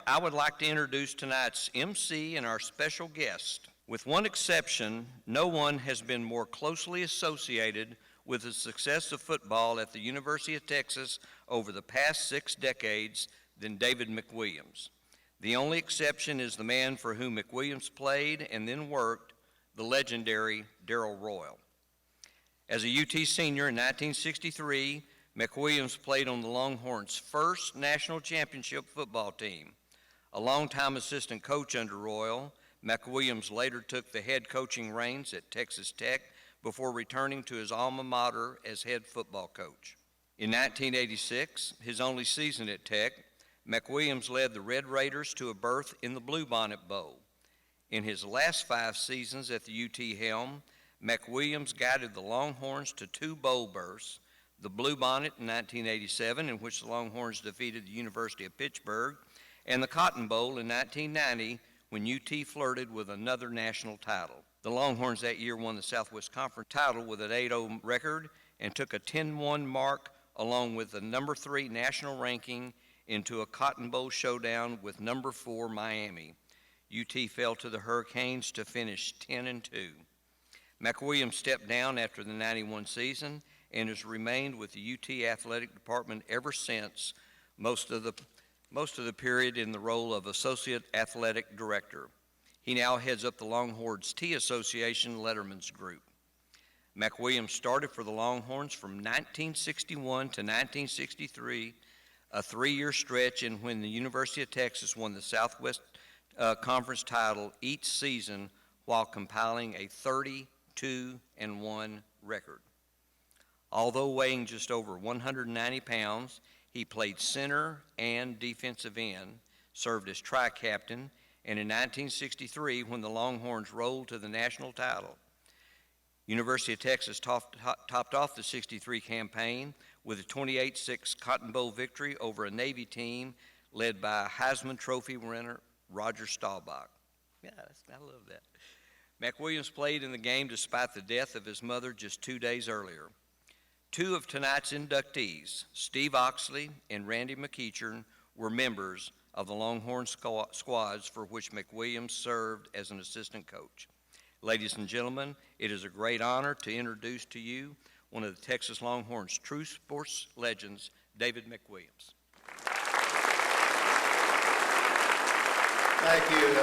I would like to introduce tonight's MC and our special guest. With one exception, no one has been more closely associated with the success of football at the University of Texas over the past 6 decades than David McWilliams. The only exception is the man for whom McWilliams played and then worked, the legendary Darrell Royal. As a UT senior in 1963, McWilliams played on the Longhorns' first national championship football team. A longtime assistant coach under Royal, McWilliams later took the head coaching reins at Texas Tech before returning to his alma mater as head football coach. In 1986, his only season at Tech, McWilliams led the Red Raiders to a berth in the Bluebonnet Bowl. In his last 5 seasons at the UT helm, McWilliams guided the Longhorns to 2 bowl berths, the Bluebonnet in 1987, in which the Longhorns defeated the University of Pittsburgh, and the Cotton Bowl in 1990, when UT flirted with another national title. The Longhorns that year won the Southwest Conference title with an 8-0 record and took a 10-1 mark along with the number 3 national ranking into a Cotton Bowl showdown with number 4 Miami. UT fell to the Hurricanes to finish 10-2. McWilliams stepped down after the 91 season and has remained with the UT athletic department ever since, most of the period in the role of Associate Athletic Director. He now heads up the Longhorns Tea Association Letterman's Group. McWilliams started for the Longhorns from 1961 to 1963, a 3-year stretch in when the University of Texas won the Southwest Conference title each season while compiling a 32-1 record. Although weighing just over 190 pounds, he played center and defensive end, served as tri-captain, and in 1963, when the Longhorns rolled to the national title, University of Texas topped off the 63 campaign with a 28-6 Cotton Bowl victory over a Navy team led by Heisman Trophy winner Roger Staubach. Yeah, I love that. McWilliams played in the game despite the death of his mother just 2 days earlier. 2 of tonight's inductees, Steve Oxley and Randy McEachern, were members of the Longhorn squads for which McWilliams served as an assistant coach. Ladies and gentlemen, it is a great honor to introduce to you one of the Texas Longhorns' true sports legends, David McWilliams. Thank you.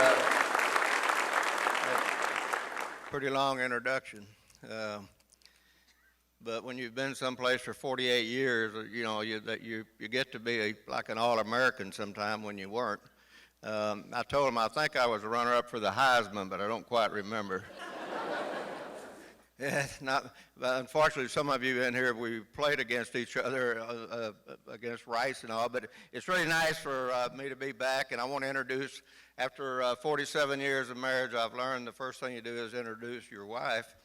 Pretty long introduction. But when you've been someplace for 48 years, you know, you get to be like an All-American sometime when you weren't. I told him I think I was a runner-up for the Heisman, but I don't quite remember. Yeah, but unfortunately, some of you in here, we played against each other, against Rice and all, but it's really nice for me to be back, and I want to introduce, after 47 years of marriage, I've learned the first thing you do is introduce your wife.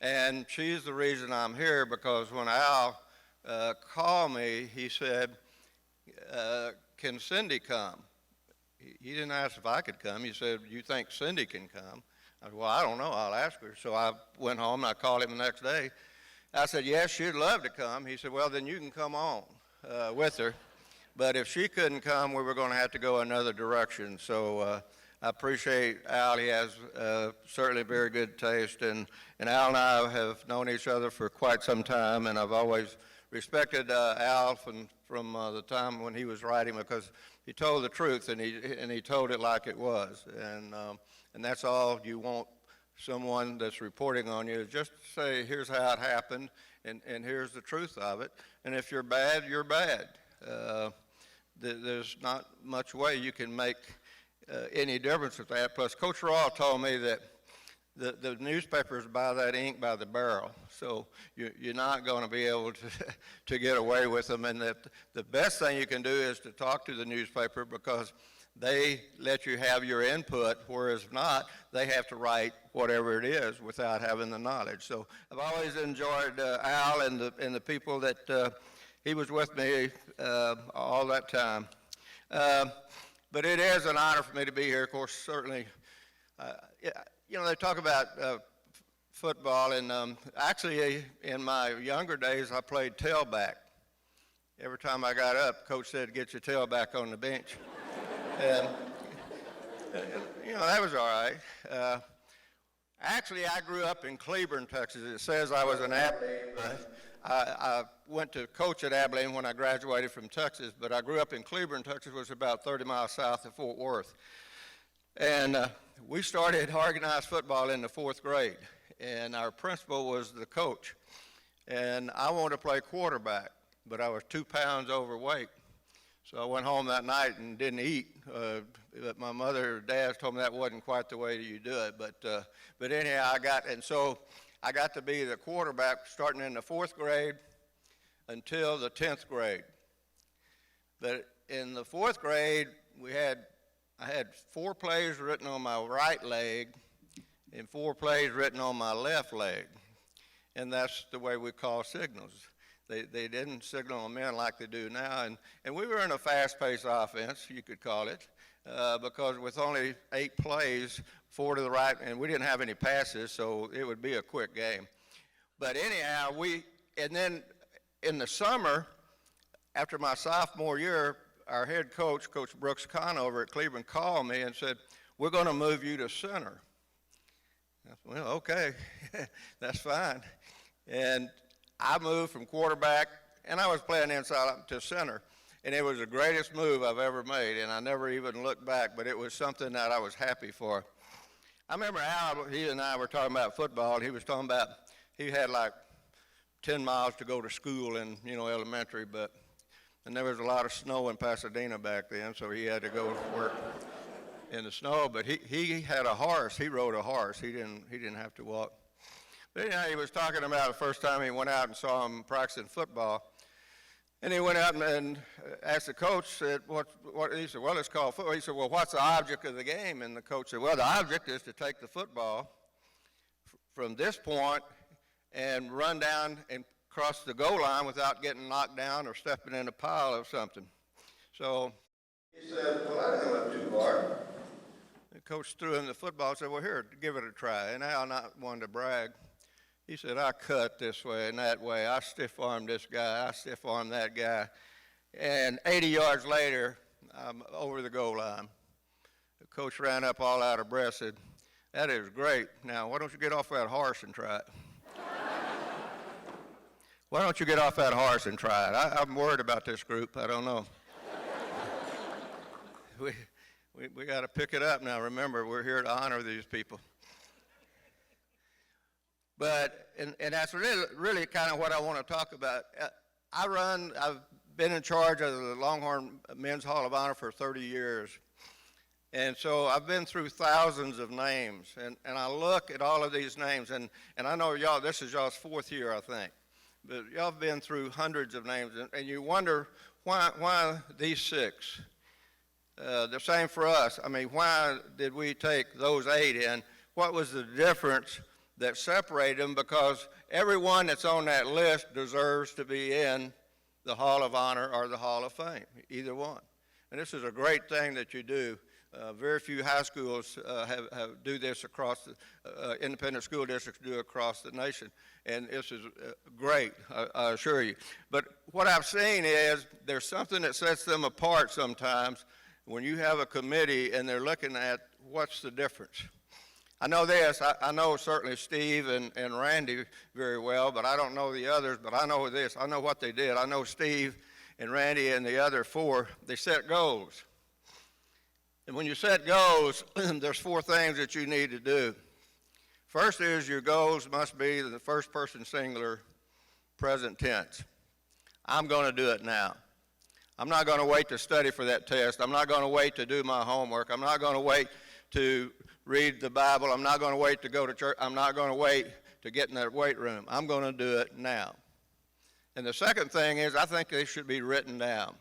And she's the reason I'm here, because when Al called me, he said, can Cindy come? He didn't ask if I could come. He said, you think Cindy can come? I said, well, I don't know. I'll ask her. So I went home and I called him the next day. I said, yes, she'd love to come. He said, well, then you can come on with her. But if she couldn't come, we were going to have to go another direction. So I appreciate Al. He has certainly very good taste. And Al and I have known each other for quite some time, and I've always respected Al from the time when he was writing, because he told the truth, and he told it like it was. And that's all you want someone that's reporting on you, is just say, here's how it happened, and here's the truth of it. And if you're bad, you're bad. There's not much way you can make any difference with that. Plus, Coach Raw told me that the newspapers buy that ink by the barrel, so you're not going to be able to get away with them. And that the best thing you can do is to talk to the newspaper, because they let you have your input, whereas if not, they have to write whatever it is without having the knowledge. So I've always enjoyed Al and the people that he was with me all that time. But it is an honor for me to be here. Of course, certainly, you know, they talk about football, and actually in my younger days, I played tailback. Every time I got up, Coach said, get your tailback on the bench. And, that was all right. Actually, I grew up in Cleburne, Texas. It says I was an Abilene. I went to coach at Abilene when I graduated from Texas, but I grew up in Cleburne, Texas, which was about 30 miles south of Fort Worth. And we started organized football in the 4th grade, and our principal was the coach. And I wanted to play quarterback, but I was 2 pounds overweight. So I went home that night and didn't eat. But my mother or dad told me that wasn't quite the way you do it. But anyhow, I got to be the quarterback starting in the 4th grade until the 10th grade. But in the 4th grade, I had 4 plays written on my right leg and 4 plays written on my left leg. And that's the way we call signals. They didn't signal them in like they do now. And we were in a fast-paced offense, you could call it, because with only 8 plays, 4 to the right, and we didn't have any passes, so it would be a quick game. But anyhow, and then in the summer, after my sophomore year, our head coach, Coach Brooks Conover at Cleveland, called me and said, "We're going to move you to center." I said, "Well, okay, that's fine." And I moved from quarterback, and I was playing inside up to center, and it was the greatest move I've ever made, and I never even looked back, but it was something that I was happy for. I remember Al, he and I were talking about football, and he was talking about he had like 10 miles to go to school in, elementary, and there was a lot of snow in Pasadena back then, so he had to go to work in the snow. But he had a horse. He rode a horse. He didn't have to walk. But anyhow, he was talking about the first time he went out and saw him practicing football. And he went out and asked the coach, said, what? He said, "Well, it's called football." He said, "Well, what's the object of the game?" And the coach said, "Well, the object is to take the football from this point and run down and cross the goal line without getting knocked down or stepping in a pile of something." So he said, "Well, I didn't went too far." The coach threw him the football and said, "Well, here, give it a try." And Al, not one to brag, he said, "I cut this way and that way. I stiff-armed this guy. I stiff-armed that guy." And 80 yards later, I'm over the goal line. The coach ran up all out of breath, said, "That is great. Now, why don't you get off that horse and try it?" Why don't you get off that horse and try it? I'm worried about this group. I don't know. We got to pick it up now. Remember, we're here to honor these people. But, and that's really kind of what I want to talk about. I've been in charge of the Longhorn Men's Hall of Honor for 30 years. And so I've been through thousands of names. And I look at all of these names, and I know y'all, this is y'all's 4th year, I think. But y'all have been through hundreds of names, and you wonder why these 6? The same for us. I mean, why did we take those 8 in? What was the difference that separated them? Because everyone that's on that list deserves to be in the Hall of Honor or the Hall of Fame, either one. And this is a great thing that you do. Very few high schools do this across the independent school districts do across the nation, and this is great, I assure you. But what I've seen is there's something that sets them apart sometimes when you have a committee and they're looking at what's the difference. I know this. I know certainly Steve and Randy very well, but I don't know the others. But I know this. I know what they did. I know Steve and Randy and the other 4. They set goals. And when you set goals, there's 4 things that you need to do. First is your goals must be the first person singular, present tense. I'm going to do it now. I'm not going to wait to study for that test. I'm not going to wait to do my homework. I'm not going to wait to read the Bible. I'm not going to wait to go to church. I'm not going to wait to get in that weight room. I'm going to do it now. And the second thing is I think they should be written down.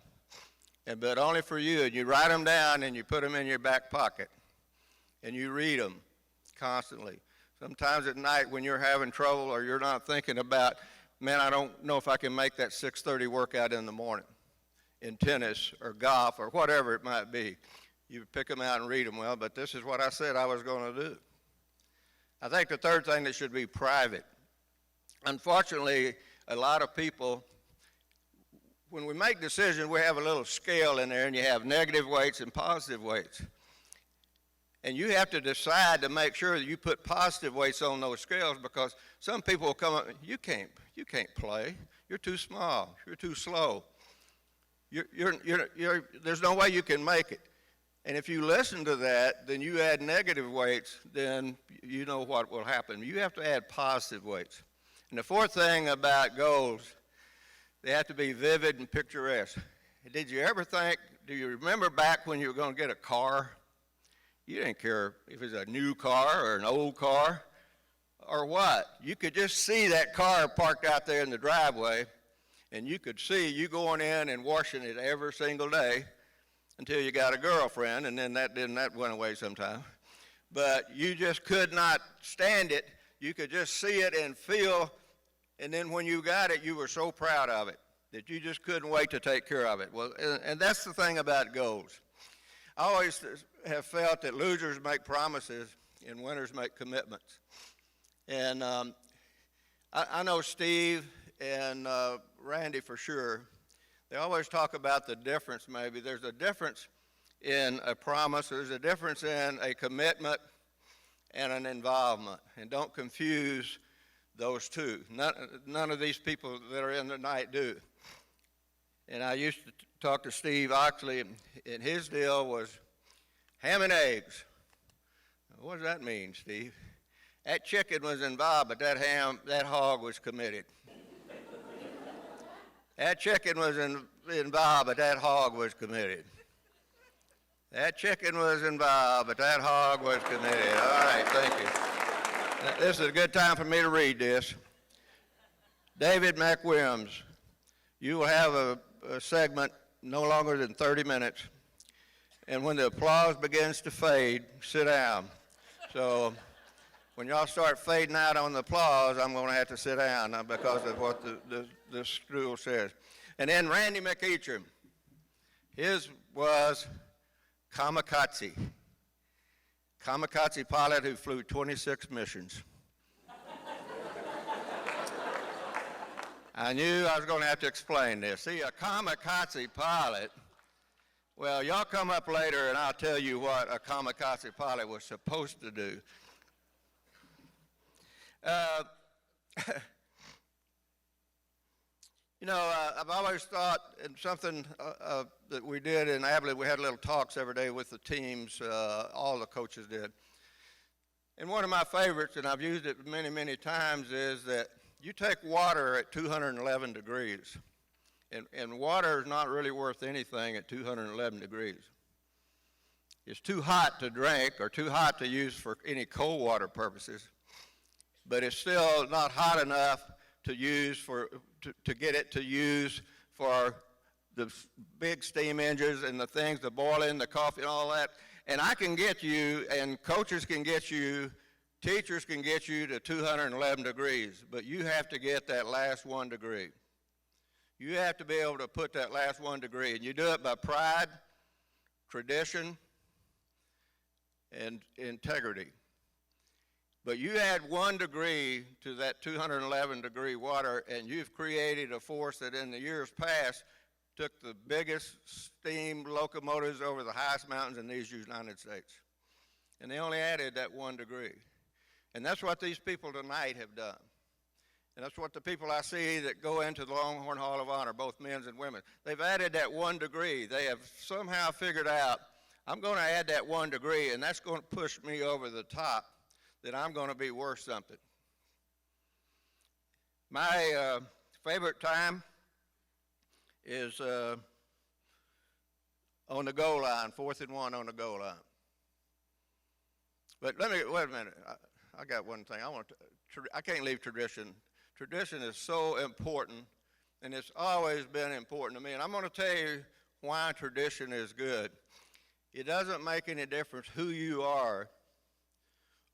But only for you, and you write them down and you put them in your back pocket and you read them constantly. Sometimes at night when you're having trouble or you're not thinking about, man, I don't know if I can make that 6:30 workout in the morning in tennis or golf or whatever it might be. You pick them out and read them. Well, but this is what I said I was going to do. I think the third thing that should be private. Unfortunately, a lot of people when we make decisions, we have a little scale in there, and you have negative weights and positive weights. And you have to decide to make sure that you put positive weights on those scales, because some people will come up, you can't play. You're too small. You're too slow. There's no way you can make it. And if you listen to that, then you add negative weights, then you know what will happen. You have to add positive weights. And the fourth thing about goals, they have to be vivid and picturesque. Do you remember back when you were going to get a car? You didn't care if it was a new car or an old car or what. You could just see that car parked out there in the driveway, and you could see you going in and washing it every single day until you got a girlfriend, and then that went away sometime. But you just could not stand it. You could just see it and feel, and then when you got it, you were so proud of it that you just couldn't wait to take care of it. Well, and that's the thing about goals. I always have felt that losers make promises and winners make commitments. And I know Steve and Randy for sure. They always talk about the difference maybe. There's a difference in a promise. There's a difference in a commitment and an involvement. And don't confuse those two. None of these people that are in tonight do. And I used to talk to Steve Oxley, and his deal was ham and eggs. What does that mean, Steve? That chicken was involved, but that hog was committed. That chicken was involved, but that hog was committed. That chicken was involved, but that hog was committed. All right, thank you. This is a good time for me to read this. David McWilliams, you will have a segment no longer than 30 minutes. And when the applause begins to fade, sit down. So when y'all start fading out on the applause, I'm going to have to sit down because of what the rule says. And then Randy McEachern, his was kamikaze. Kamikaze pilot who flew 26 missions. I knew I was going to have to explain this. See, a kamikaze pilot, well, y'all come up later and I'll tell you what a kamikaze pilot was supposed to do. I've always thought, and something that we did in Abilene, we had little talks every day with the teams, all the coaches did. And one of my favorites, and I've used it many, many times, is that you take water at 211 degrees, and water is not really worth anything at 211 degrees. It's too hot to drink or too hot to use for any cold water purposes, but it's still not hot enough to use to get it to use for the big steam engines and the things, the boiling, the coffee, and all that. And I can get you, and coaches can get you, teachers can get you to 211 degrees, but you have to get that last 1 degree. You have to be able to put that last 1 degree, and you do it by pride, tradition, and integrity. But you add 1 degree to that 211 degree water, and you've created a force that in the years past took the biggest steam locomotives over the highest mountains in these United States. And they only added that 1 degree. And that's what these people tonight have done. And that's what the people I see that go into the Longhorn Hall of Honor, both men and women, they've added that 1 degree. They have somehow figured out, I'm going to add that 1 degree, and that's going to push me over the top, that I'm going to be worth something. My favorite time is on the goal line, 4th and 1 on the goal line. But wait a minute. I got one thing. I can't leave tradition. Tradition is so important, and it's always been important to me. And I'm going to tell you why tradition is good. It doesn't make any difference who you are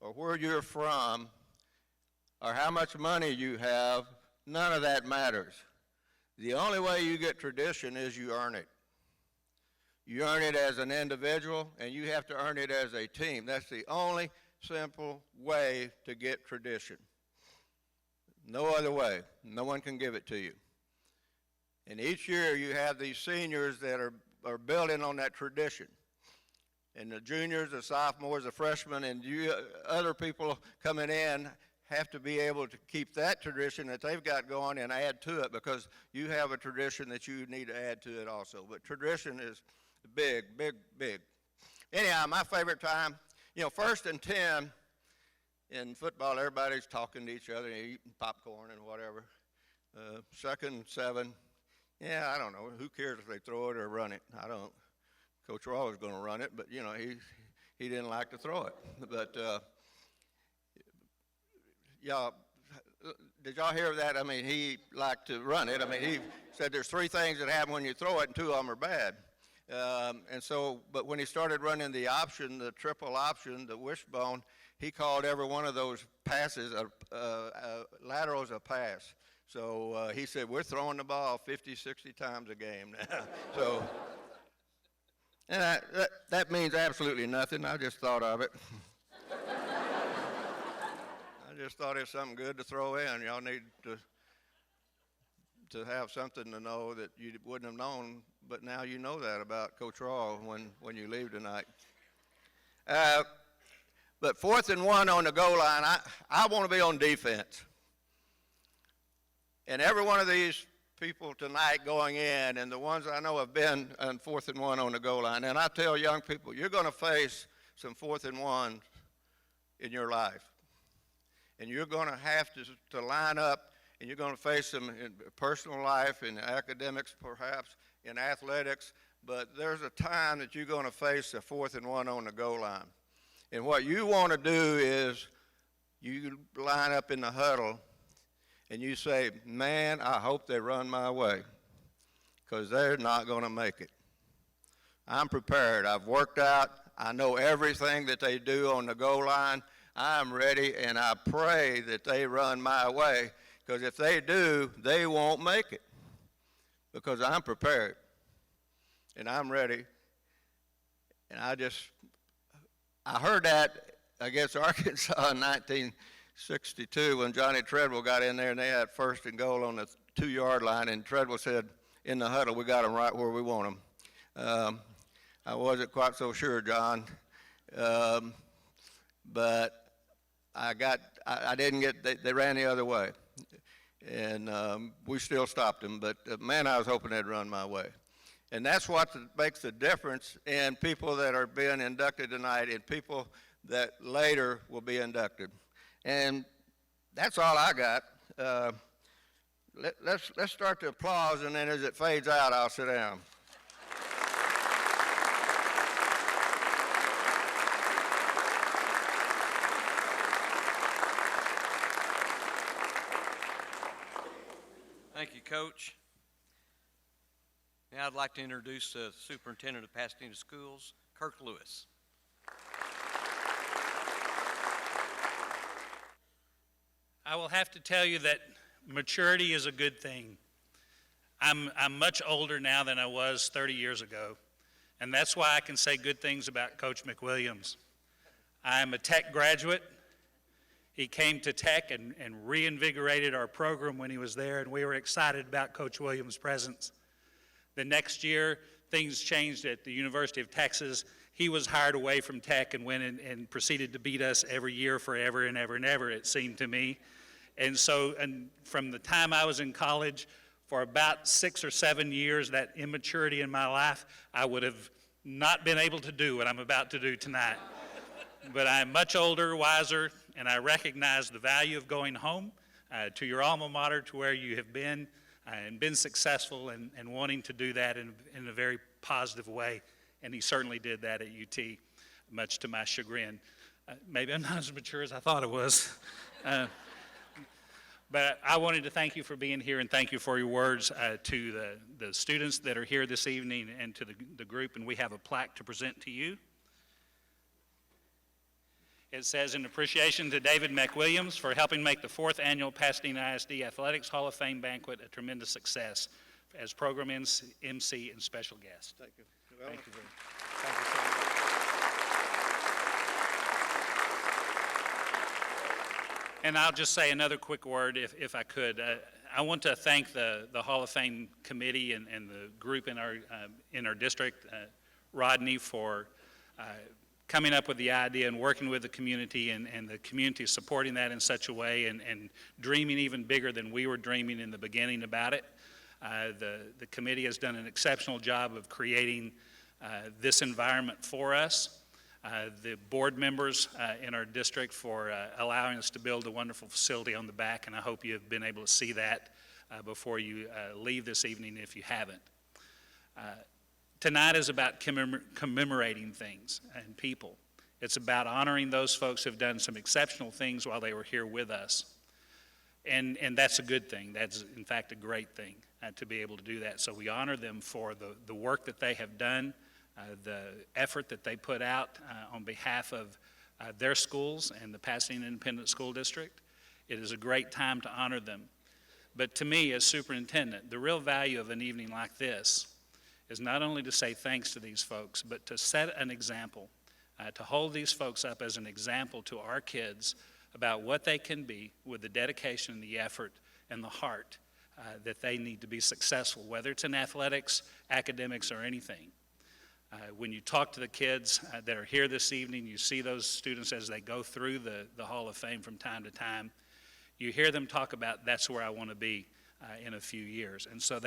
or where you're from or how much money you have. None of that matters. The only way you get tradition is you earn it. You earn it as an individual, and you have to earn it as a team. That's the only simple way to get tradition. No other way. No one can give it to you. And each year you have these seniors that are building on that tradition. And the juniors, the sophomores, the freshmen, and you other people coming in have to be able to keep that tradition that they've got going and add to it, because you have a tradition that you need to add to it also. But tradition is big, big, big. Anyhow, my favorite time, 1st and 10 in football, everybody's talking to each other and eating popcorn and whatever. 2nd and 7, I don't know. Who cares if they throw it or run it? I don't. Coach Raw was going to run it, but, he didn't like to throw it. But, y'all, did y'all hear that? I mean, he liked to run it. I mean, he said there's 3 things that happen when you throw it, and 2 of them are bad. But when he started running the option, the triple option, the wishbone, he called every one of those passes, laterals a pass. So he said, we're throwing the ball 50, 60 times a game now. So, and that means absolutely nothing. I just thought of it. I just thought it's something good to throw in. Y'all need to have something to know that you wouldn't have known, but now you know that about Coach Raw when you leave tonight. But 4th and 1 on the goal line, I want to be on defense. And every one of these people tonight going in, and the ones I know have been on 4th and 1 on the goal line, and I tell young people, you're going to face some 4th and 1 in your life. And you're going to have to line up, and you're going to face them in personal life, in academics perhaps, in athletics, but there's a time that you're going to face a 4th and 1 on the goal line. And what you want to do is you line up in the huddle and you say, man, I hope they run my way, because they're not going to make it. I'm prepared. I've worked out. I know everything that they do on the goal line. I'm ready, and I pray that they run my way, because if they do, they won't make it, because I'm prepared, and I'm ready. And I heard that against Arkansas in 1962 when Johnny Treadwell got in there and they had 1st and goal on the 2-yard line, and Treadwell said in the huddle, we got them right where we want them. I wasn't quite so sure, John, but I didn't get, they ran the other way, and we still stopped them, but man, I was hoping they'd run my way. And that's what makes the difference in people that are being inducted tonight and people that later will be inducted. And that's all I got. Let's start the applause, and then as it fades out, I'll sit down. Thank you, Coach. Now I'd like to introduce the Superintendent of Pasadena Schools, Kirk Lewis. I will have to tell you that maturity is a good thing. I'm much older now than I was 30 years ago, and that's why I can say good things about Coach McWilliams. I'm a Tech graduate. He came to Tech and reinvigorated our program when he was there, and we were excited about Coach Williams' presence. The next year, things changed at the University of Texas. He was hired away from Tech and went and proceeded to beat us every year forever and ever and ever, it seemed to me. And so from the time I was in college, for about 6 or 7 years, that immaturity in my life, I would have not been able to do what I'm about to do tonight. But I'm much older, wiser, and I recognize the value of going home to your alma mater, to where you have been and been successful, and wanting to do that in a very positive way. And he certainly did that at UT, much to my chagrin. Maybe I'm not as mature as I thought it was. But I wanted to thank you for being here, and thank you for your words to the students that are here this evening and to the group. And we have a plaque to present to you. It says, in appreciation to David McWilliams for helping make the 4th annual Pasadena ISD Athletics Hall of Fame banquet a tremendous success as program MC and special guest. Thank you. Thank you very much. Thank you so much. And I'll just say another quick word, if I could. I want to thank the Hall of Fame committee and the group in our district, Rodney, for coming up with the idea and working with the community and the community supporting that in such a way and dreaming even bigger than we were dreaming in the beginning about it. The committee has done an exceptional job of creating this environment for us. The board members in our district for allowing us to build a wonderful facility on the back, and I hope you have been able to see that before you leave this evening if you haven't. Tonight is about commemorating things and people. It's about honoring those folks who have done some exceptional things while they were here with us. And that's a good thing. That's, in fact, a great thing to be able to do that. So we honor them for the work that they have done, the effort that they put out on behalf of their schools and the Pasadena Independent School District. It is a great time to honor them. But to me, as superintendent, the real value of an evening like this is not only to say thanks to these folks, but to set an example, to hold these folks up as an example to our kids about what they can be with the dedication and the effort and the heart that they need to be successful, whether it's in athletics, academics, or anything. When you talk to the kids that are here this evening, you see those students as they go through the Hall of Fame from time to time, you hear them talk about that's where I want to be in a few years. And so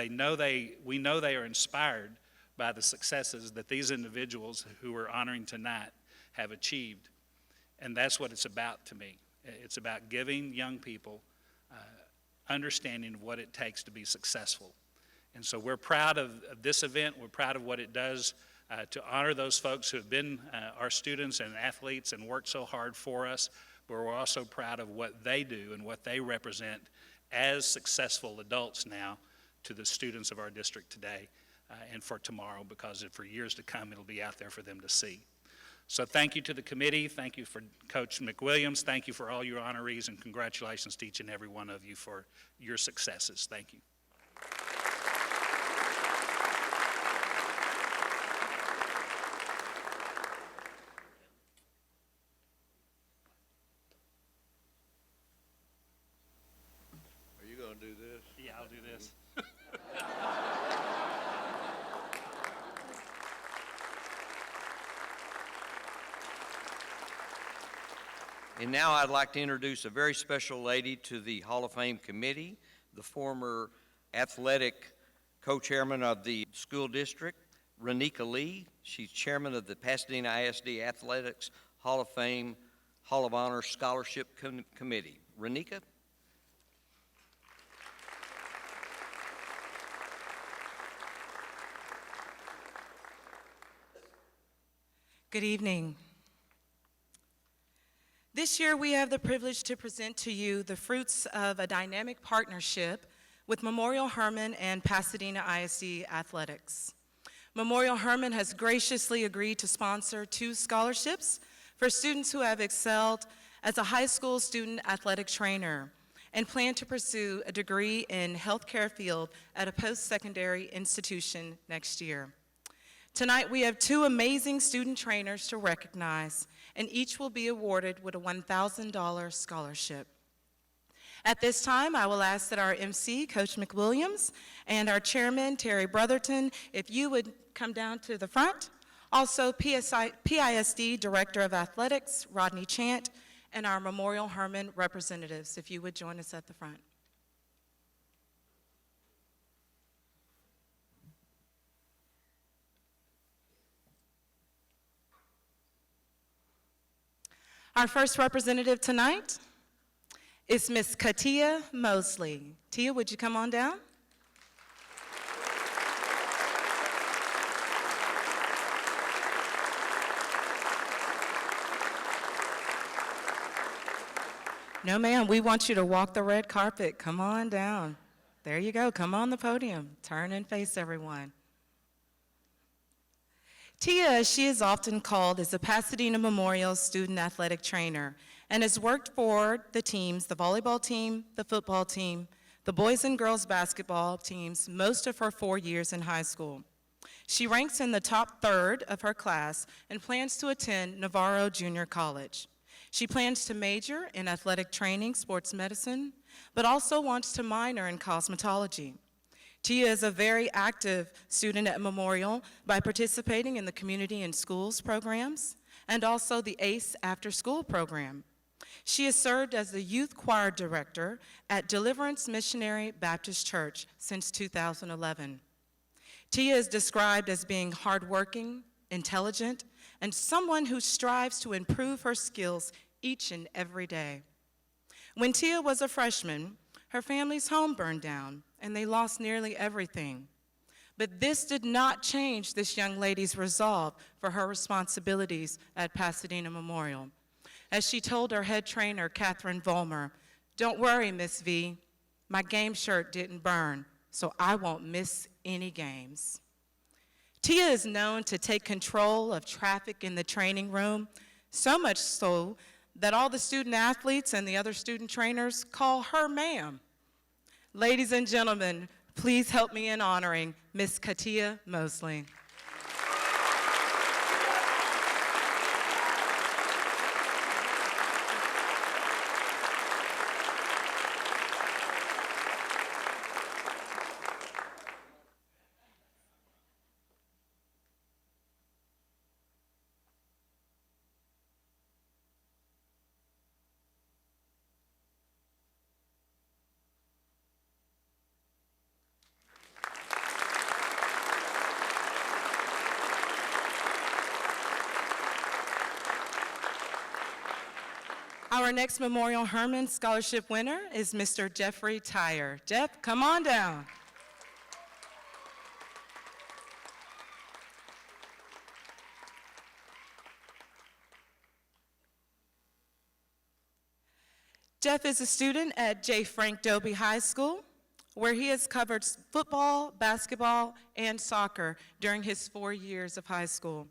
we know they are inspired by the successes that these individuals who we're honoring tonight have achieved. And that's what it's about to me. It's about giving young people understanding of what it takes to be successful. And so we're proud of this event. We're proud of what it does to honor those folks who have been our students and athletes and worked so hard for us, but we're also proud of what they do and what they represent as successful adults now to the students of our district today and for tomorrow, because for years to come it'll be out there for them to see. So thank you to the committee, thank you for Coach McWilliams, thank you for all your honorees, and congratulations to each and every one of you for your successes. Thank you. Are you going to do this? Yeah, I'll do this. And now I'd like to introduce a very special lady to the Hall of Fame committee, the former athletic co-chairman of the school district, Renika Lee. She's chairman of the Pasadena ISD Athletics Hall of Fame, Hall of Honor Scholarship Committee. Renika? Good evening. This year we have the privilege to present to you the fruits of a dynamic partnership with Memorial Hermann and Pasadena ISD Athletics. Memorial Hermann has graciously agreed to sponsor 2 scholarships for students who have excelled as a high school student athletic trainer and plan to pursue a degree in healthcare field at a post-secondary institution next year. Tonight we have 2 amazing student trainers to recognize, and each will be awarded with a $1,000 scholarship. At this time, I will ask that our MC, Coach McWilliams, and our chairman, Terry Brotherton, if you would come down to the front. Also, P.I.S.D. Director of Athletics, Rodney Chant, and our Memorial Hermann representatives, if you would join us at the front. Our first representative tonight is Miss Katia Mosley. Tia, would you come on down? No, ma'am, we want you to walk the red carpet. Come on down. There you go. Come on the podium. Turn and face everyone. Tia, as she is often called, is a Pasadena Memorial student athletic trainer and has worked for the teams, the volleyball team, the football team, the boys and girls basketball teams, most of her 4 years in high school. She ranks in the top third of her class and plans to attend Navarro Junior College. She plans to major in athletic training, sports medicine, but also wants to minor in cosmetology. Tia is a very active student at Memorial by participating in the Community and Schools programs and also the ACE after-school program. She has served as the youth choir director at Deliverance Missionary Baptist Church since 2011. Tia is described as being hardworking, intelligent, and someone who strives to improve her skills each and every day. When Tia was a freshman, her family's home burned down, and they lost nearly everything. But this did not change this young lady's resolve for her responsibilities at Pasadena Memorial. As she told her head trainer, Catherine Vollmer, "Don't worry, Miss V, my game shirt didn't burn, so I won't miss any games." Tia is known to take control of traffic in the training room, so much so that all the student athletes and the other student trainers call her ma'am. Ladies and gentlemen, please help me in honoring Miss Katia Mosley. Our next Memorial Herman Scholarship winner is Mr. Jeffrey Tyre. Jeff, come on down. Jeff is a student at J. Frank Dobie High School, where he has covered football, basketball, and soccer during his 4 years of high school.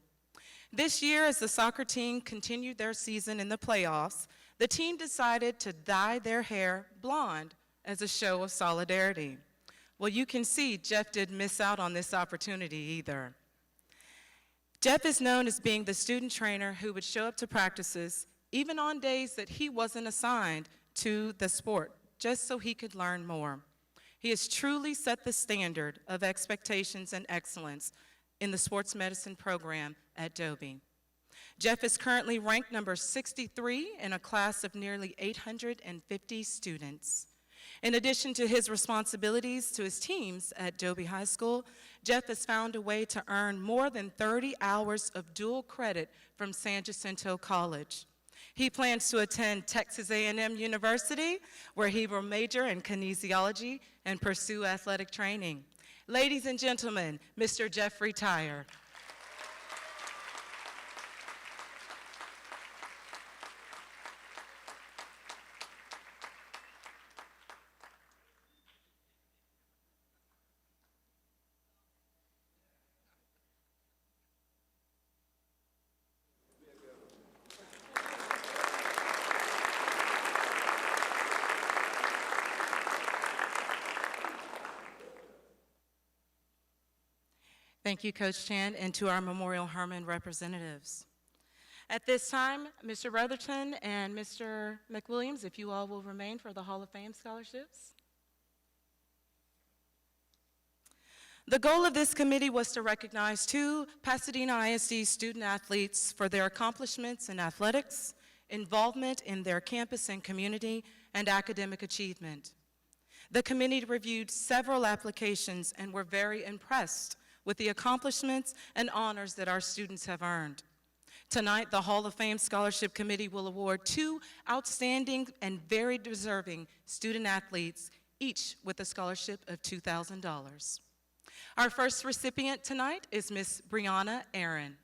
This year, as the soccer team continued their season in the playoffs, the team decided to dye their hair blonde as a show of solidarity. Well, you can see Jeff didn't miss out on this opportunity either. Jeff is known as being the student trainer who would show up to practices even on days that he wasn't assigned to the sport, just so he could learn more. He has truly set the standard of expectations and excellence in the sports medicine program at Dobie. Jeff is currently ranked number 63 in a class of nearly 850 students. In addition to his responsibilities to his teams at Dobie High School, Jeff has found a way to earn more than 30 hours of dual credit from San Jacinto College. He plans to attend Texas A&M University, where he will major in kinesiology and pursue athletic training. Ladies and gentlemen, Mr. Jeffrey Tyre. Thank you, Coach Chan, and to our Memorial Herman representatives. At this time, Mr. Rutherton and Mr. McWilliams, if you all will remain for the Hall of Fame scholarships. The goal of this committee was to recognize 2 Pasadena ISD student athletes for their accomplishments in athletics, involvement in their campus and community, and academic achievement. The committee reviewed several applications and were very impressed with the accomplishments and honors that our students have earned. Tonight, the Hall of Fame Scholarship Committee will award 2 outstanding and very deserving student athletes, each with a scholarship of $2,000. Our first recipient tonight is Miss Brianna Aaron.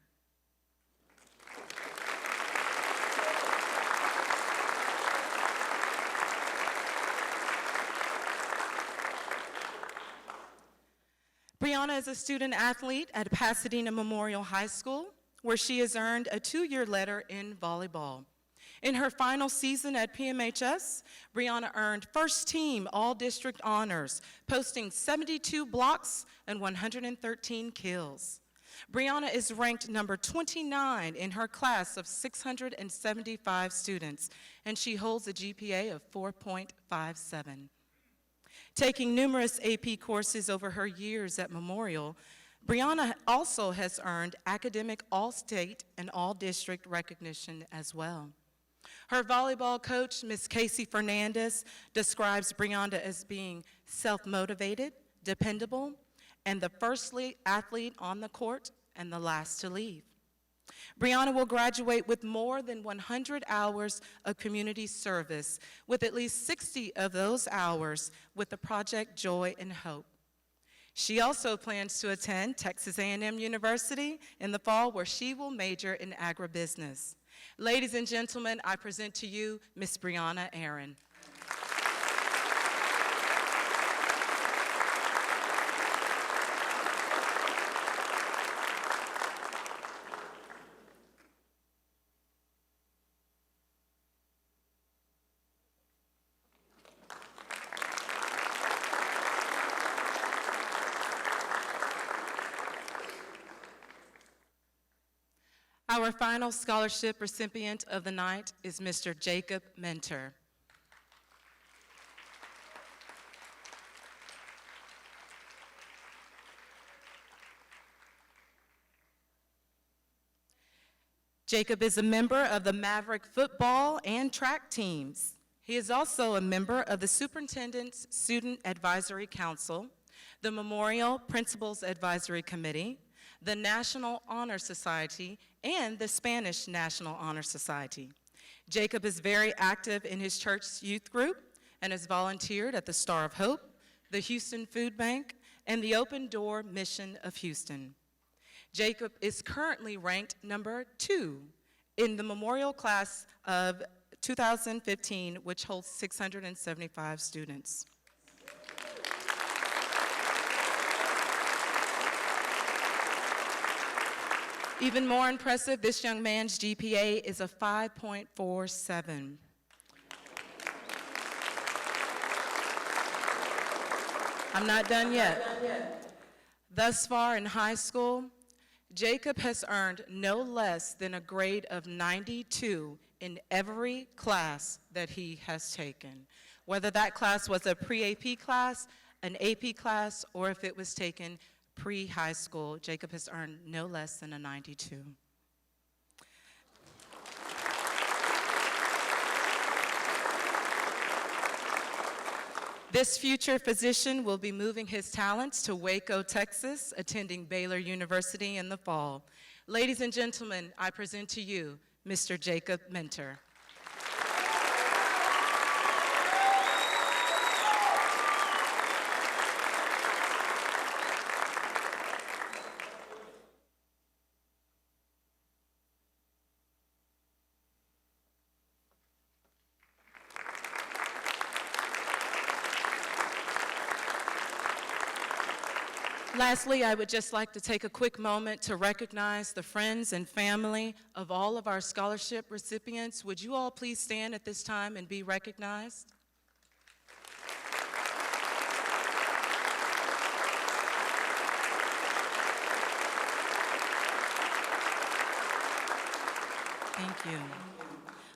Brianna is a student athlete at Pasadena Memorial High School, where she has earned a 2-year letter in volleyball. In her final season at PMHS, Brianna earned first team all-district honors, posting 72 blocks and 113 kills. Brianna is ranked number 29 in her class of 675 students, and she holds a GPA of 4.57. Taking numerous AP courses over her years at Memorial, Brianna also has earned academic all-state and all-district recognition as well. Her volleyball coach, Ms. Casey Fernandez, describes Brianna as being self-motivated, dependable, and the first athlete on the court and the last to leave. Brianna will graduate with more than 100 hours of community service, with at least 60 of those hours with the Project Joy and Hope. She also plans to attend Texas A&M University in the fall, where she will major in agribusiness. Ladies and gentlemen, I present to you Miss Brianna Aaron. Our final scholarship recipient of the night is Mr. Jacob Mentor. Jacob is a member of the Maverick football and track teams. He is also a member of the Superintendent's Student Advisory Council, the Memorial Principals Advisory Committee, the National Honor Society, and the Spanish National Honor Society. Jacob is very active in his church's youth group and has volunteered at the Star of Hope, the Houston Food Bank, and the Open Door Mission of Houston. Jacob is currently ranked number 2 in the Memorial class of 2015, which holds 675 students. Even more impressive, this young man's GPA is a 5.47. I'm not done yet. Thus far in high school, Jacob has earned no less than a grade of 92 in every class that he has taken, whether that class was a pre-AP class, an AP class, or if it was taken pre-high school. Jacob has earned no less than a 92. This future physician will be moving his talents to Waco, Texas, attending Baylor University in the fall. Ladies and gentlemen, I present to you Mr. Jacob Mentor. Lastly, I would just like to take a quick moment to recognize the friends and family of all of our scholarship recipients. Would you all please stand at this time and be recognized? Thank you.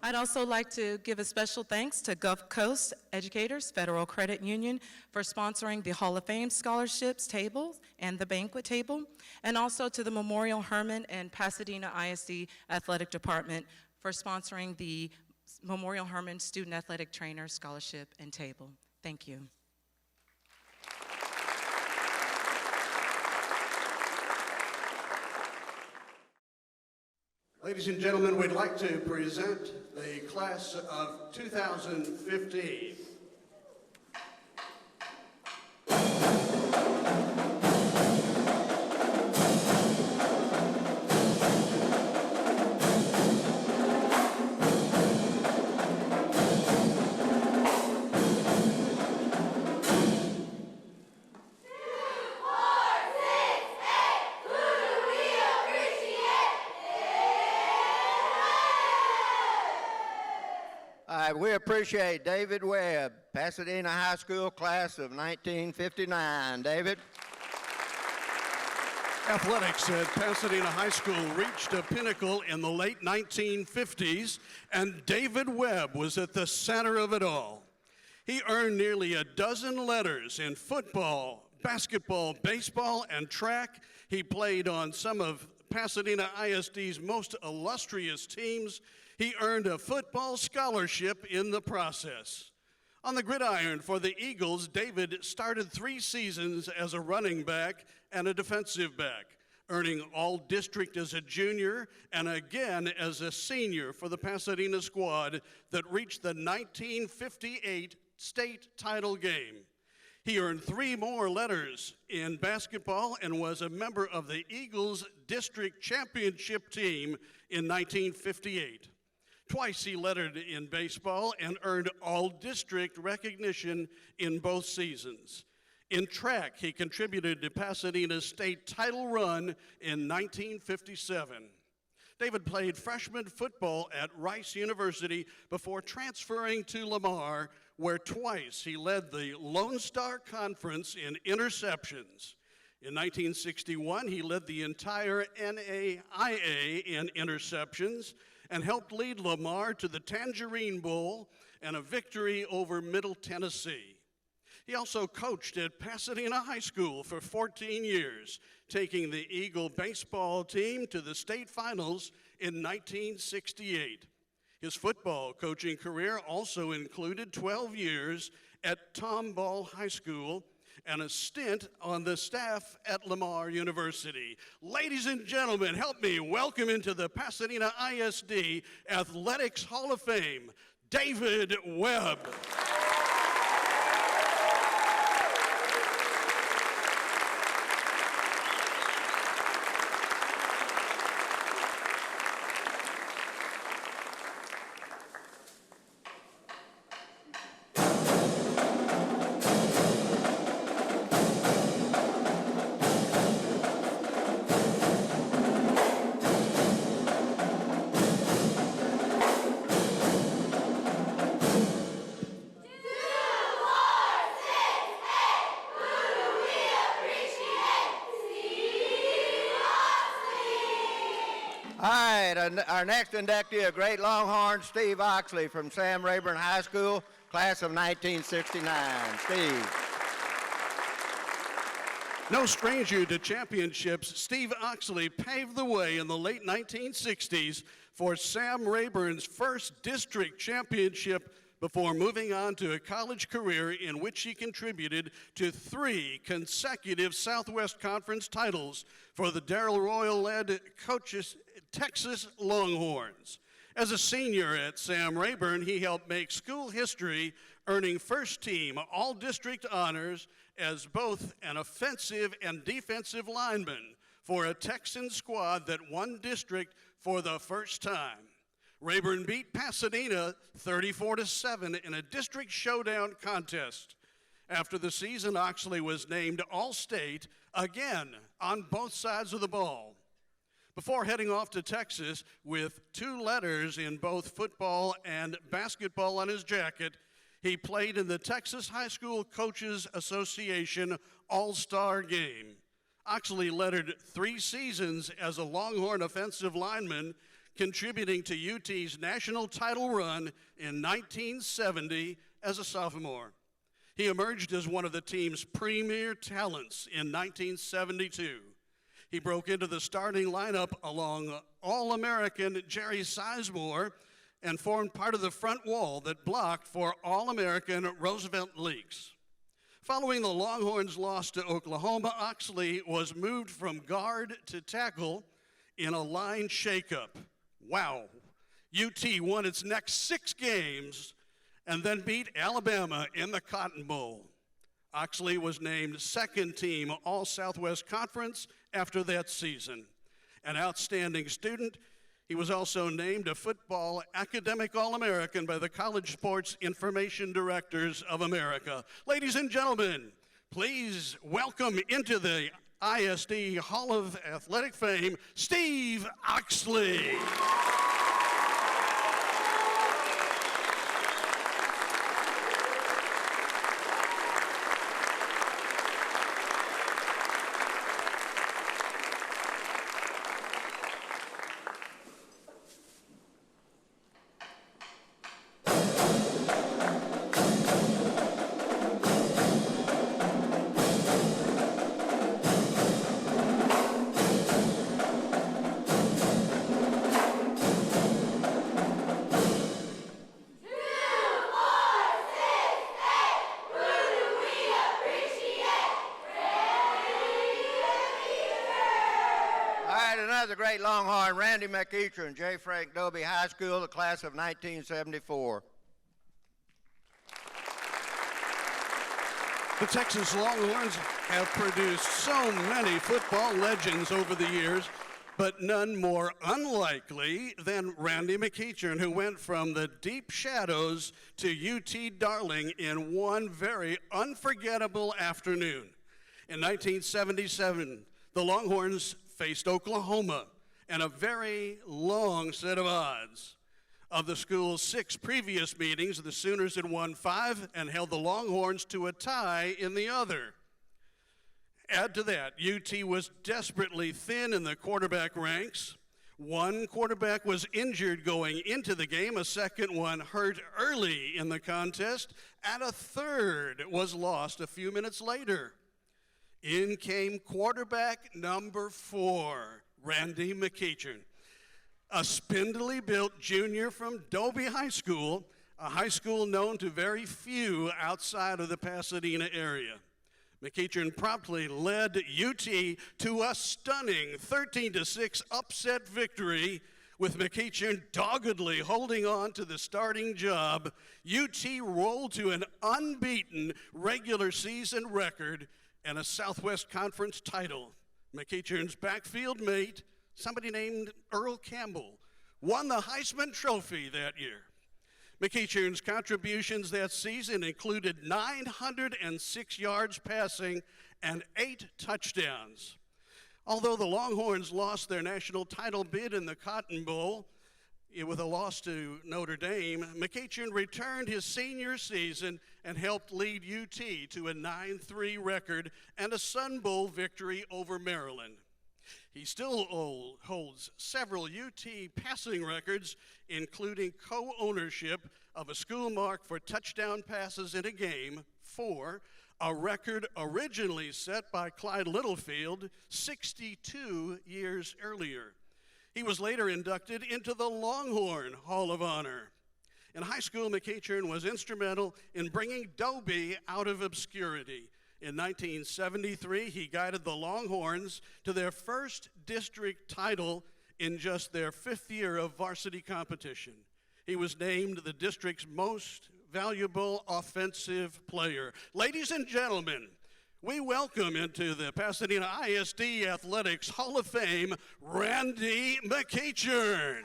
I'd also like to give a special thanks to Gulf Coast Educators Federal Credit Union for sponsoring the Hall of Fame scholarships table and the banquet table, and also to the Memorial Hermann and Pasadena ISD Athletic Department for sponsoring the Memorial Hermann Student Athletic Trainer Scholarship and table. Thank you. Ladies and gentlemen, we'd like to present the class of 2015. We appreciate David Webb, Pasadena High School class of 1959. David. Athletics at Pasadena High School reached a pinnacle in the late 1950s, and David Webb was at the center of it all. He earned nearly a dozen letters in football, basketball, baseball, and track. He played on some of Pasadena ISD's most illustrious teams. He earned a football scholarship in the process. On the gridiron for the Eagles, David started 3 seasons as a running back and a defensive back, earning All-District as a junior and again as a senior for the Pasadena squad that reached the 1958 state title game. He earned 3 more letters in basketball and was a member of the Eagles district championship team in 1958. Twice he lettered in baseball and earned all-district recognition in both seasons. In track, he contributed to Pasadena's state title run in 1957. David played freshman football at Rice University before transferring to Lamar, where twice he led the Lone Star Conference in interceptions. In 1961, he led the entire NAIA in interceptions and helped lead Lamar to the Tangerine Bowl and a victory over Middle Tennessee. He also coached at Pasadena High School for 14 years, taking the Eagle baseball team to the state finals in 1968. His football coaching career also included 12 years at Tomball High School and a stint on the staff at Lamar University. Ladies and gentlemen, help me welcome into the Pasadena ISD Athletics Hall of Fame, David Webb. All right, our next inductee, a great Longhorn, Steve Oxley from Sam Rayburn High School, class of 1969. Steve. No stranger to championships, Steve Oxley paved the way in the late 1960s for Sam Rayburn's first district championship before moving on to a college career in which he contributed to 3 consecutive Southwest Conference titles for the Darrell Royal-led coaches Texas Longhorns. As a senior at Sam Rayburn, he helped make school history, earning first-team all-district honors as both an offensive and defensive lineman for a Texan squad that won district for the first time. Rayburn beat Pasadena 34-7 in a district showdown contest. After the season, Oxley was named All-State again on both sides of the ball. Before heading off to Texas with 2 letters in both football and basketball on his jacket, he played in the Texas High School Coaches Association All-Star Game. Oxley lettered 3 seasons as a Longhorn offensive lineman, contributing to UT's national title run in 1970 as a sophomore. He emerged as one of the team's premier talents in 1972. He broke into the starting lineup along All-American Jerry Sizemore and formed part of the front wall that blocked for All-American Roosevelt Leaks. Following the Longhorns' loss to Oklahoma, Oxley was moved from guard to tackle in a line shakeup. Wow. UT won its next 6 games and then beat Alabama in the Cotton Bowl. Oxley was named second team All-Southwest Conference after that season. An outstanding student, he was also named a football academic All-American by the College Sports Information Directors of America. Ladies and gentlemen, please welcome into the ISD Hall of Athletic Fame, Steve Oxley. the great Longhorn, Randy McEachern, J. Frank Dobie High School, the class of 1974. The Texas Longhorns have produced so many football legends over the years, but none more unlikely than Randy McEachern, who went from the deep shadows to UT Darling in one very unforgettable afternoon. In 1977, the Longhorns faced Oklahoma and a very long set of odds. Of the school's 6 previous meetings, the Sooners had won 5 and held the Longhorns to a tie in the other. Add to that, UT was desperately thin in the quarterback ranks. One quarterback was injured going into the game, a second one hurt early in the contest, and a third was lost a few minutes later. In came quarterback number 4, Randy McEachern, a spindly built junior from Dobie High School, a high school known to very few outside of the Pasadena area. McEachern promptly led UT to a stunning 13-6 upset victory, with McEachern doggedly holding on to the starting job. UT rolled to an unbeaten regular season record and a Southwest Conference title. McEachern's backfield mate, somebody named Earl Campbell, won the Heisman Trophy that year. McEachern's contributions that season included 906 yards passing and 8 touchdowns. Although the Longhorns lost their national title bid in the Cotton Bowl with a loss to Notre Dame, McEachern returned his senior season and helped lead UT to a 9-3 record and a Sun Bowl victory over Maryland. He still holds several UT passing records, including co-ownership of a school mark for touchdown passes in a game, 4, a record originally set by Clyde Littlefield 62 years earlier. He was later inducted into the Longhorn Hall of Honor. In high school, McEachern was instrumental in bringing Dobie out of obscurity. In 1973, he guided the Longhorns to their first district title in just their 5th year of varsity competition. He was named the district's most valuable offensive player. Ladies and gentlemen, we welcome into the Pasadena ISD Athletics Hall of Fame, Randy McEachern.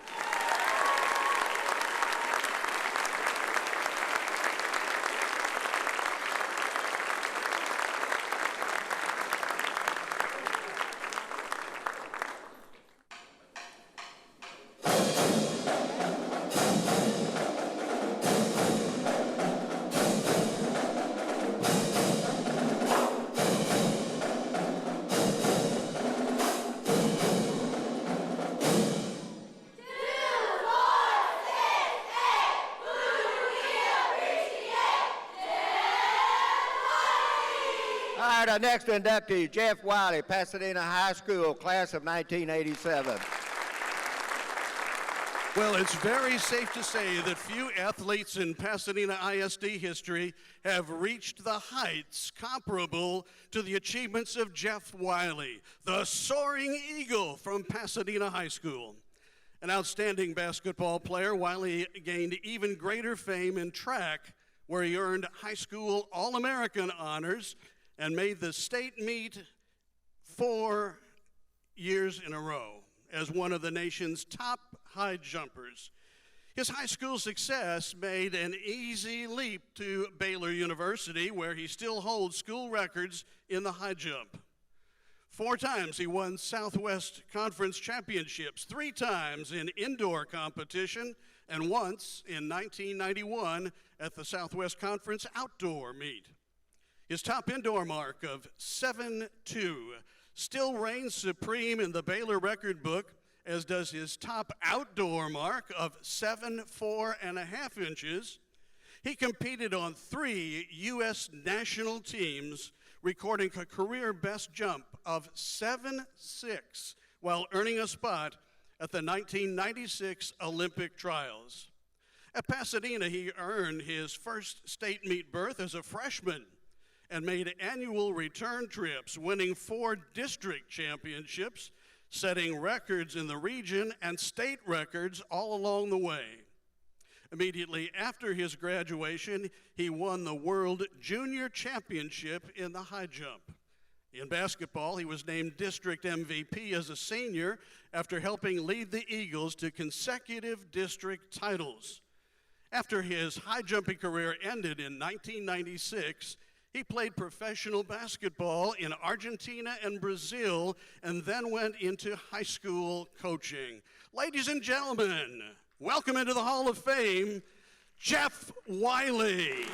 All right, our next inductee, Jeff Wiley, Pasadena High School, class of 1987. Well, it's very safe to say that few athletes in Pasadena ISD history have reached the heights comparable to the achievements of Jeff Wiley, the soaring eagle from Pasadena High School. An outstanding basketball player, Wiley gained even greater fame in track, where he earned high school All-American honors and made the state meet 4 years in a row as one of the nation's top high jumpers. His high school success made an easy leap to Baylor University, where he still holds school records in the high jump. 4 times he won Southwest Conference championships, 3 times in indoor competition, and once in 1991 at the Southwest Conference outdoor meet. His top indoor mark of 7'2" still reigns supreme in the Baylor record book, as does his top outdoor mark of 7'4.5 inches. He competed on 3 U.S. national teams, recording a career best jump of 7'6", while earning a spot at the 1996 Olympic trials. At Pasadena, he earned his first state meet berth as a freshman and made annual return trips, winning 4 district championships, setting records in the region and state records all along the way. Immediately after his graduation, he won the World Junior Championship in the high jump. In basketball, he was named district MVP as a senior after helping lead the Eagles to consecutive district titles. After his high jumping career ended in 1996, he played professional basketball in Argentina and Brazil and then went into high school coaching. Ladies and gentlemen, welcome into the Hall of Fame, Jeff Wiley.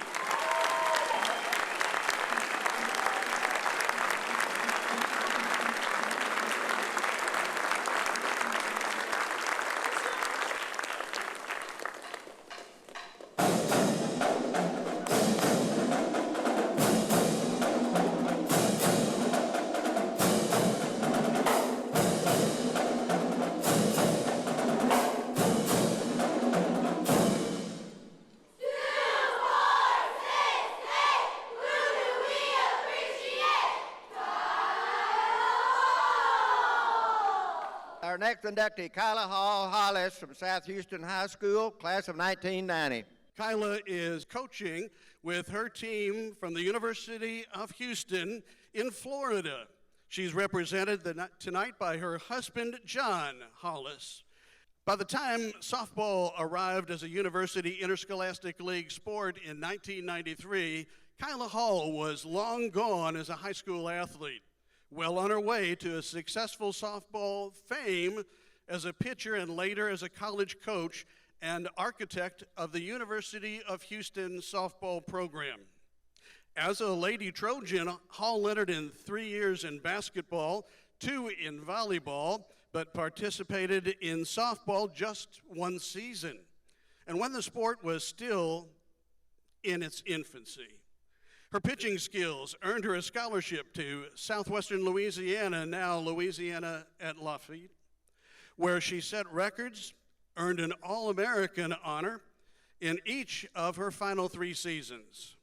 Our next inductee, Kyla Hollis from South Houston High School, class of 1990. Kyla is coaching with her team from the University of Houston in Florida. She's represented tonight by her husband, John Hollis. By the time softball arrived as a university interscholastic league sport in 1993, Kyla Hall was long gone as a high school athlete, well on her way to a successful softball fame as a pitcher and later as a college coach and architect of the University of Houston softball program. As a Lady Trojan, Hall entered in 3 years in basketball, 2 in volleyball, but participated in softball just 1 season, and when the sport was still in its infancy. Her pitching skills earned her a scholarship to Southwestern Louisiana, now Louisiana at Lafayette, where she set records, earned an All-American honor in each of her final 3 seasons.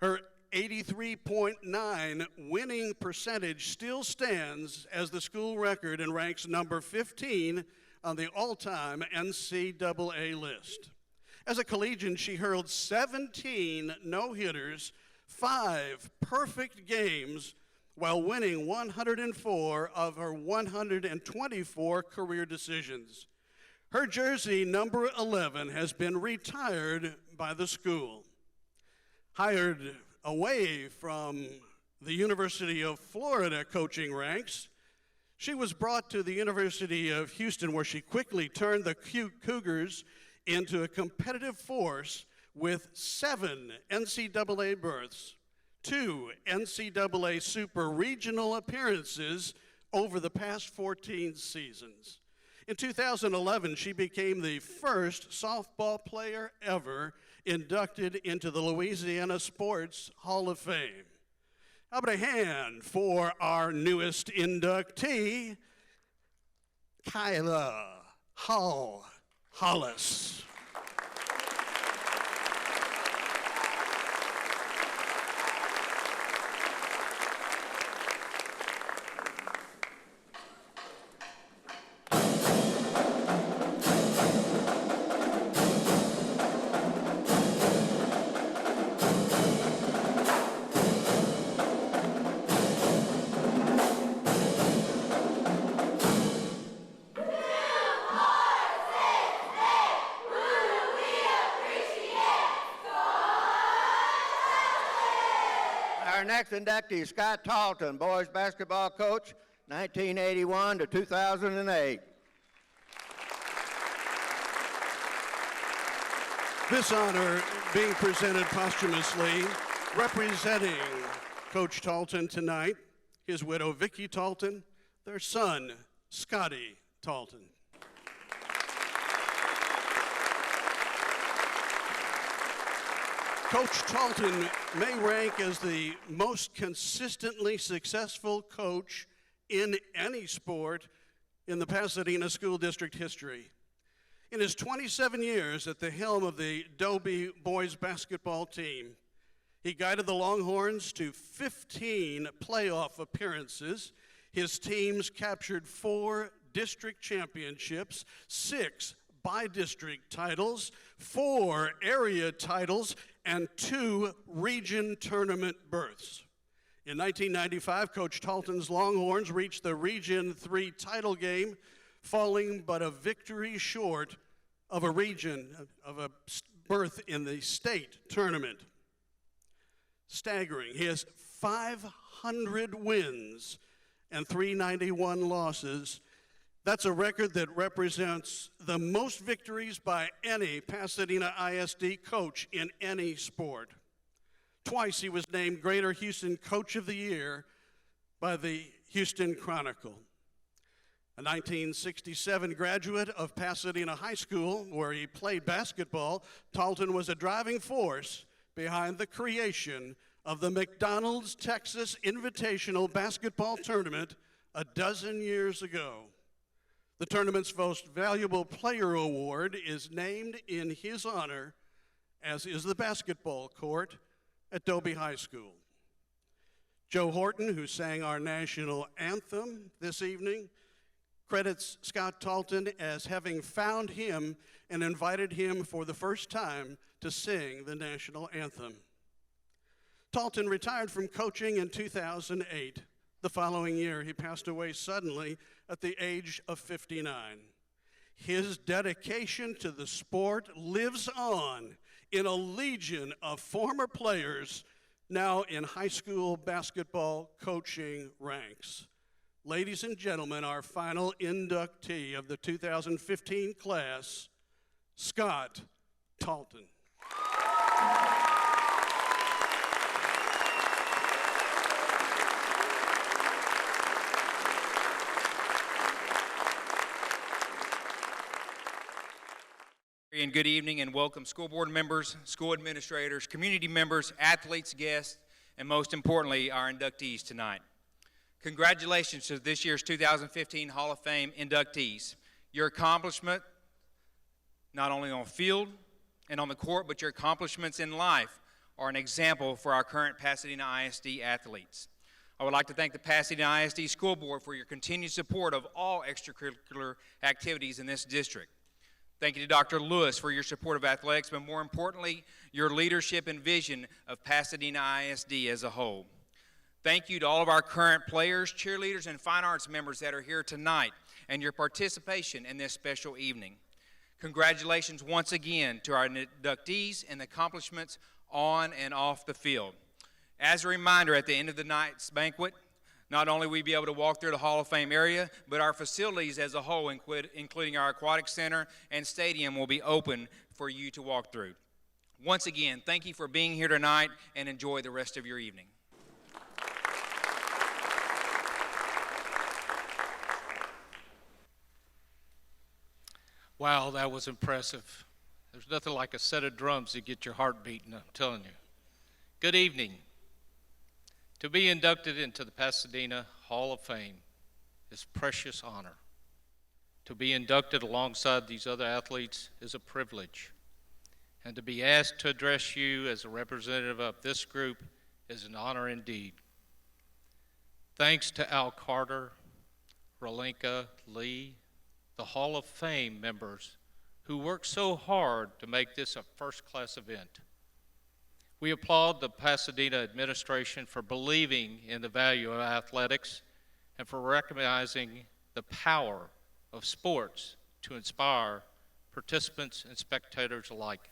Her 83.9 winning percentage still stands as the school record and ranks number 15 on the all-time NCAA list. As a collegian, she hurled 17 no-hitters, 5 perfect games, while winning 104 of her 124 career decisions. Her jersey, number 11, has been retired by the school. Hired away from the University of Florida coaching ranks, she was brought to the University of Houston, where she quickly turned the Cougars into a competitive force with 7 NCAA berths, 2 NCAA Super Regional appearances over the past 14 seasons. In 2011, she became the first softball player ever inducted into the Louisiana Sports Hall of Fame. How about a hand for our newest inductee, Kyla Hollis. Our next inductee, Scott Talton, boys basketball coach, 1981 to 2008. This honor being presented posthumously, representing Coach Talton tonight, his widow Vicki Talton, their son Scotty Talton. Coach Talton may rank as the most consistently successful coach in any sport in the Pasadena School District history. In his 27 years at the helm of the Dobie boys basketball team, he guided the Longhorns to 15 playoff appearances. His teams captured 4 district championships, 6 by-district titles, 4 area titles, and 2 region tournament berths. In 1995, Coach Talton's Longhorns reached the Region 3 title game, falling but a victory short of a berth in the state tournament. Staggering. He has 500 wins and 391 losses. That's a record that represents the most victories by any Pasadena ISD coach in any sport. Twice he was named Greater Houston Coach of the Year by the Houston Chronicle. A 1967 graduate of Pasadena High School, where he played basketball, Talton was a driving force behind the creation of the McDonald's Texas Invitational Basketball Tournament a dozen years ago. The tournament's most valuable player award is named in his honor, as is the basketball court at Dobie High School. Joe Horton, who sang our national anthem this evening, credits Scott Talton as having found him and invited him for the first time to sing the national anthem. Talton retired from coaching in 2008. The following year, he passed away suddenly at the age of 59. His dedication to the sport lives on in a legion of former players now in high school basketball coaching ranks. Ladies and gentlemen, our final inductee of the 2015 class, Scott Talton. And good evening and welcome school board members, school administrators, community members, athletes, guests, and most importantly, our inductees tonight. Congratulations to this year's 2015 Hall of Fame inductees. Your accomplishment, not only on field and on the court, but your accomplishments in life are an example for our current Pasadena ISD athletes. I would like to thank the Pasadena ISD School Board for your continued support of all extracurricular activities in this district. Thank you to Dr. Lewis for your support of athletics, but more importantly, your leadership and vision of Pasadena ISD as a whole. Thank you to all of our current players, cheerleaders, and fine arts members that are here tonight and your participation in this special evening. Congratulations once again to our inductees and accomplishments on and off the field. As a reminder, at the end of the night's banquet, not only will we be able to walk through the Hall of Fame area, but our facilities as a whole, including our aquatic center and stadium, will be open for you to walk through. Once again, thank you for being here tonight and enjoy the rest of your evening. Wow, that was impressive. There's nothing like a set of drums to get your heart beating, I'm telling you. Good evening. To be inducted into the Pasadena Hall of Fame is a precious honor. To be inducted alongside these other athletes is a privilege. And to be asked to address you as a representative of this group is an honor indeed. Thanks to Al Carter, Rolinka, Lee, the Hall of Fame members who worked so hard to make this a first-class event. We applaud the Pasadena administration for believing in the value of athletics and for recognizing the power of sports to inspire participants and spectators alike.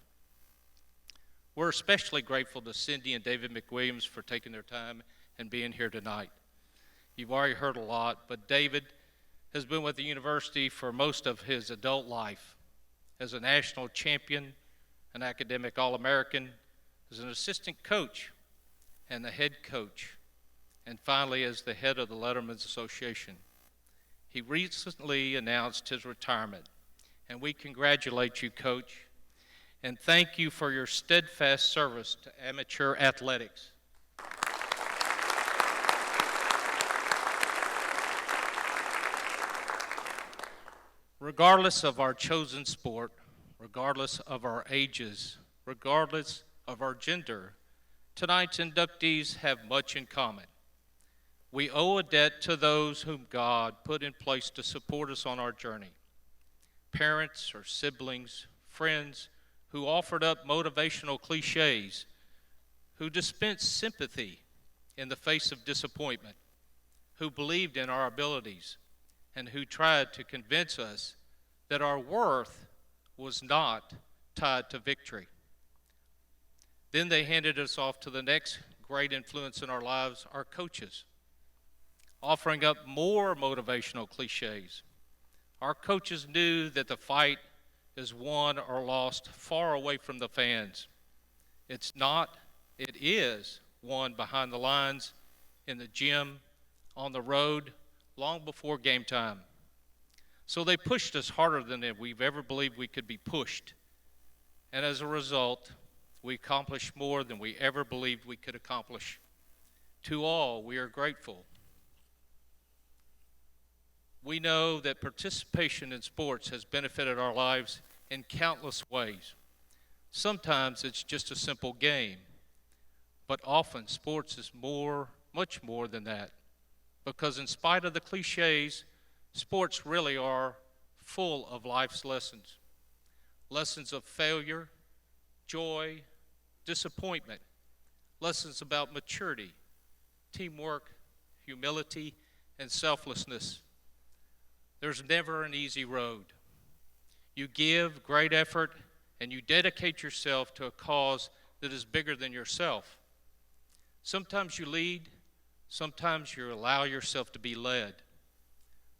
We're especially grateful to Cindy and David McWilliams for taking their time and being here tonight. You've already heard a lot, but David has been with the university for most of his adult life as a national champion, an academic All-American, as an assistant coach and the head coach, and finally as the head of the Letterman's Association. He recently announced his retirement, and we congratulate you, Coach, and thank you for your steadfast service to amateur athletics. Regardless of our chosen sport, regardless of our ages, regardless of our gender, tonight's inductees have much in common. We owe a debt to those whom God put in place to support us on our journey. Parents or siblings, friends who offered up motivational cliches, who dispensed sympathy in the face of disappointment, who believed in our abilities, and who tried to convince us that our worth was not tied to victory. Then they handed us off to the next great influence in our lives, our coaches, offering up more motivational cliches. Our coaches knew that the fight is won or lost far away from the fans. It is won behind the lines, in the gym, on the road, long before game time. So they pushed us harder than we've ever believed we could be pushed. And as a result, we accomplished more than we ever believed we could accomplish. To all, we are grateful. We know that participation in sports has benefited our lives in countless ways. Sometimes it's just a simple game, but often sports is much more than that. Because in spite of the cliches, sports really are full of life's lessons. Lessons of failure, joy, disappointment, lessons about maturity, teamwork, humility, and selflessness. There's never an easy road. You give great effort and you dedicate yourself to a cause that is bigger than yourself. Sometimes you lead, sometimes you allow yourself to be led.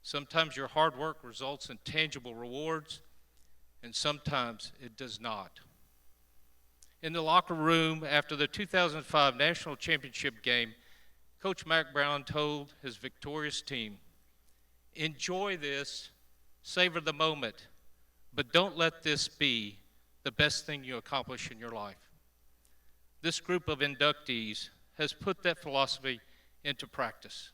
Sometimes your hard work results in tangible rewards, and sometimes it does not. In the locker room after the 2005 National Championship game, Coach Mack Brown told his victorious team, "Enjoy this, savor the moment, but don't let this be the best thing you accomplish in your life." This group of inductees has put that philosophy into practice.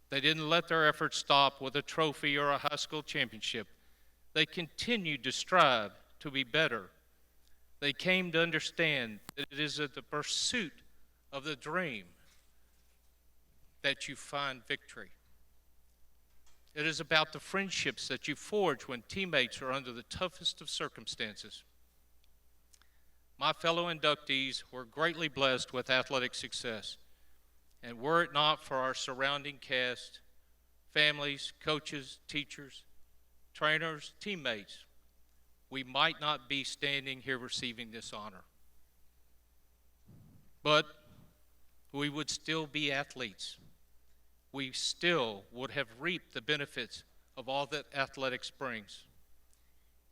They didn't let their efforts stop with a trophy or a high school championship. They continued to strive to be better. They came to understand that it is at the pursuit of the dream that you find victory. It is about the friendships that you forge when teammates are under the toughest of circumstances. My fellow inductees were greatly blessed with athletic success. And were it not for our surrounding cast, families, coaches, teachers, trainers, teammates, we might not be standing here receiving this honor. But we would still be athletes. We still would have reaped the benefits of all that athletics brings.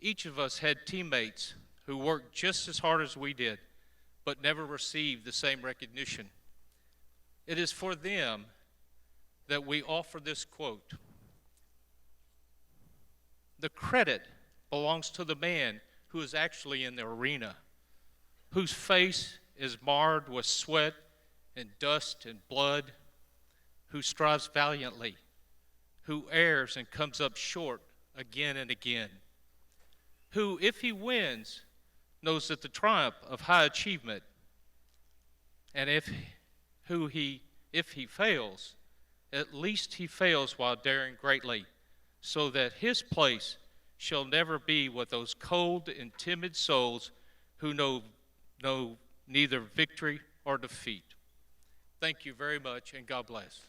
Each of us had teammates who worked just as hard as we did, but never received the same recognition. It is for them that we offer this quote. The credit belongs to the man who is actually in the arena, whose face is marred with sweat and dust and blood, who strives valiantly, who errs and comes up short again and again, who, if he wins, knows that the triumph of high achievement, and if he fails, at least he fails while daring greatly, so that his place shall never be with those cold and timid souls who know neither victory or defeat. Thank you very much, and God bless.